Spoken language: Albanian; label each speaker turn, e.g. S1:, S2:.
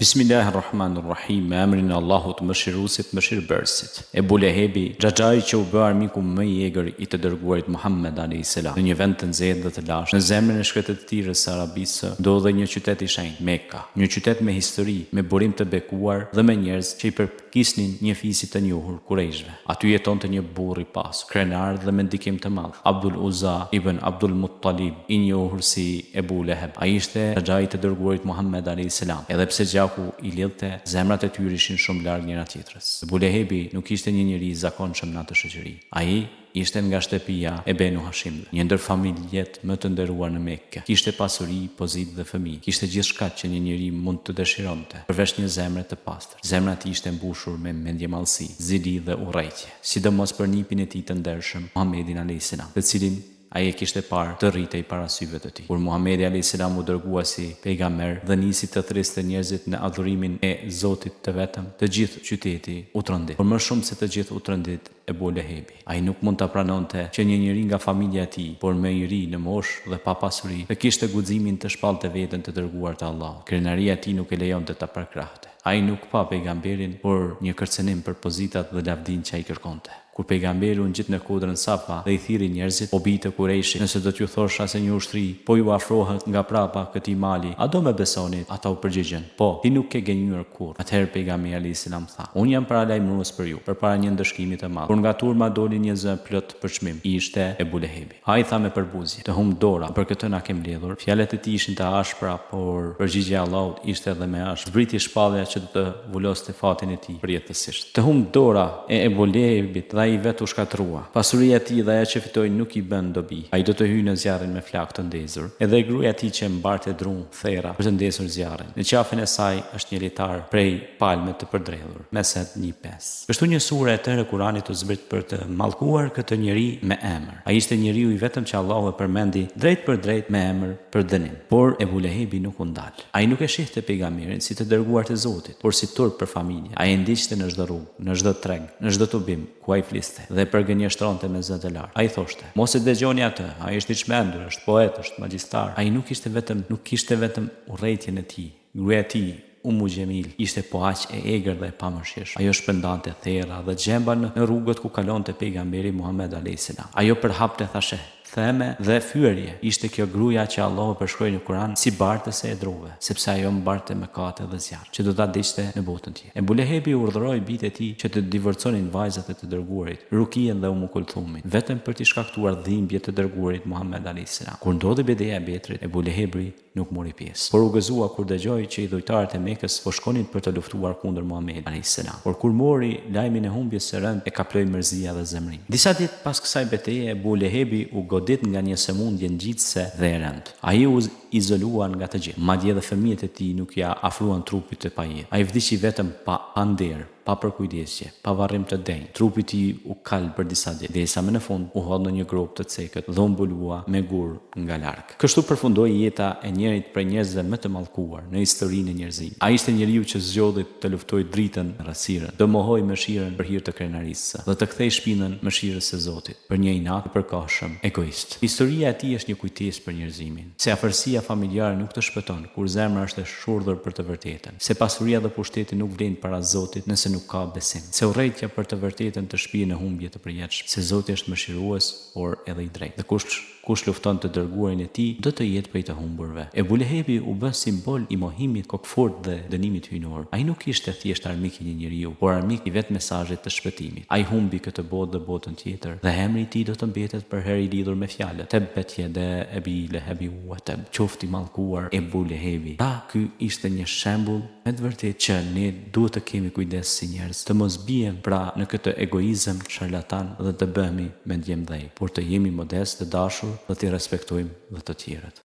S1: Bismillahirrahmanirrahim, me emrin e Allahut mëshiruesit mëshirbërësit. Ebu Lehebi, xhaxhai që u bë armiku më i egër i të dërguarit Muhammed a.s. Në një vend të nxehtë dhe të lashtë, në zemrën e shkretëtirës së Arabisë, ndodhej një qytet i shenjtë, Mekka, një qytet me histori, me burim të bekuar dhe me njerëz që i përkisnin një fisit të njohur kurejshve. Aty jetonte një burr i pasur, krenar dhe me ndikim të madh, Abdul Uzza ibn Abdul Muttalib, i njohur si Ebu Leheb. Ai ishte xhaxhai i të dërguarit Muhammed a.s. Edhe pse ku i lidhte, zemrat e tyre ishin shumë larg njëra tjetrës. Ebu Lehebi nuk ishte një njeri i zakonshëm në atë shoqëri. Ai ishte nga shtëpia e Benu Hashimve, një ndër familjet më të nderuar në Mekë. Kishte pasuri, pozitë dhe fëmijë. Kishte gjithçka që një njeri mund të dëshironte, përveç një zemre të pastër. Zemra e tij ishte mbushur me mendjemallësi, zili dhe urrëtie, sidomos për nipin e tij të ndershëm, Muhammedin a.s., të cilin ai e kishte parë të rritej para syve të tij. Kur Muhamedi a.s. u dërgua si pejgamber dhe nisi të thriste njerëzit në adhurimin e Zotit të vetëm, të gjithë qyteti u trondit. Por më shumë se të gjithë u trondit Ebu Lehebi. Ai nuk mund ta pranonte që një njeri nga familja e tij, por më i ri në moshë dhe pa pasuri, të kishte guximin të shpallte veten të dërguar të Allahut. Krenaria e tij nuk e lejonte ta përkrahte. Ai nuk pa pejgamberin, por një kërcënim për pozitat dhe lavdin që ai kërkonte. Kur pejgamberi u ngjit në kodrën Safa dhe i thiri njerëzit, o bijtë Kurejshi, nëse do t'ju thosha se një ushtri po ju afrohet nga prapa këtij mali, a do me besoni? Ata u përgjigjen, po, ti nuk ke gënjur kurrë. Atëherë pejgamberi alayhis salam tha, unë jam paralajmërues për ju, përpara një ndëshkimi të madh. Kur nga turma doli një zë plot për çmim, ishte Ebu Lehebi. Ai tha me përbuzje, të humb dora, për këtë na ke mbledhur. Fjalët e tij ishin të ashpra, por përgjigjja e Allahut ishte edhe më ashpër. Zbriti shpallja që të vuloste fatin e tij përjetësisht. Të humb dora e Ebu Lehebit i vetë u shkatrua. Pasuria e tij dhe ajo që fitoi nuk i bën dobi. Ai do të hyjë në zjarrin me flak të ndezur. Edhe gruaja e tij që mbarte drum thera për të ndezur zjarrin. Në qafën e saj është një litar prej palme të përdredhur, Mesed 1:5. Kështu një sure e tërë e Kuranit u zbrit për të mallkuar këtë njeri me emër. Ai ishte njeriu i vetëm që Allahu e përmendi drejt për drejt me emër për dënim. Por Ebu Lehebi nuk u ndal. Ai nuk e shihte pejgamberin si të dërguar të Zotit, por si turp për familje. Ai e ndiqte në çdo rrugë, në çdo treg, në çdo tubim ku ai fliste dhe përgënjeshtronte me zë të lartë. Ai thoshte, mos e dëgjoni atë, ai është i çmendur, është poet, është magjistar. Ai nuk kishte vetëm urrëtitjen e tij. Gruaja e tij, Gjemil, ishte po aq e egër dhe e pamëshirshme. Ajo shpërndante thera dhe xhemba në rrugët ku kalonte pejgamberi Muhammed alayhis salam. Ajo përhapte thashë theme dhe fyerje. Ishte kjo gruaja që Allahu përshkroi në Kur'an si bartëse e druve, sepse ajo mbarte mëkate dhe zjarr, që do ta diqte në botën tjetër. Ebu Lehebi urdhëroi bijtë e tij që të divorconin vajzat e të dërguarit, Rukijen dhe Kulthumin, vetëm për t'i shkaktuar dhimbje të dërguarit Muhammed alayhis salam. Kur ndodhi bideja e Betrit, Ebu Lehebi nuk mori pjesë, por u gëzua kur dëgjoi që i dhujtarët e Mekës po shkonin për të luftuar kundër Muhamedit alayhis salam. Por kur mori lajmin e humbjes së rënd, e kaploi mërzia dhe zemrim. Disa ditë pas kësaj betejë, Ebu Lehebi u godit nga një sëmundje ngjitëse dhe e rëndë. Ai u izoluan nga të gjithë. Madje edhe fëmijët e tij nuk ja afruan trupit të pajet. Ai vdiqi vetëm pa nder, pa përkujdesje, pa varrim të denj. Trupi i tij u kal për disa ditë, derisa më në fund u hodh në një grop të cekët dhe u mbulua me gur nga larg. Kështu përfundoi jeta e njërit prej njerëzve më të mallkuar në historinë e njerëzimit. Ai ishte njeriu që zgjodhi të luftojë dritën, rrësirën, të mohoi mëshirën për hir të krenarisë dhe të kthej shpinën mëshirës së Zotit për një inat të përkohshëm egoist. Historia e tij është një kujtesë për njerëzimin, se afërsia familjare nuk të shpëton kur zemra është e shurdhur për të vërtetën, se pasuria dhe pushteti nuk vlen para Zotit nëse nuk ka besim, se urrëtia për të vërtetën të shpihen në humbje të përjetshme, se Zoti është mëshirues, por edhe i drejtë. Dhe kush lufton të dërguarin e tij, do të jetë prej të humburve. Ebu Lehebi u bë simbol i mohimit, kokfort dhe dënimit hyjnor. Ai nuk ishte thjesht armik i një njeriu, por armik i vetë mesazhit të shpëtimit. Ai humbi këtë botë dhe botën tjetër, dhe emri i tij do të mbetet për herë i lidhur me fjalët Tebbet yada Abi Lahabi wa tab. Qofti mallkuar Ebu Lehebi. Ky ishte një shembull me të vërtetë që ne duhet të kemi kujdes si njerëz, të mos bien pra në këtë egoizëm sharlatan dhe të bëhemi mendjemdhej, por të jemi modest, të dashur dhe të respektojmë dhe të tjerët.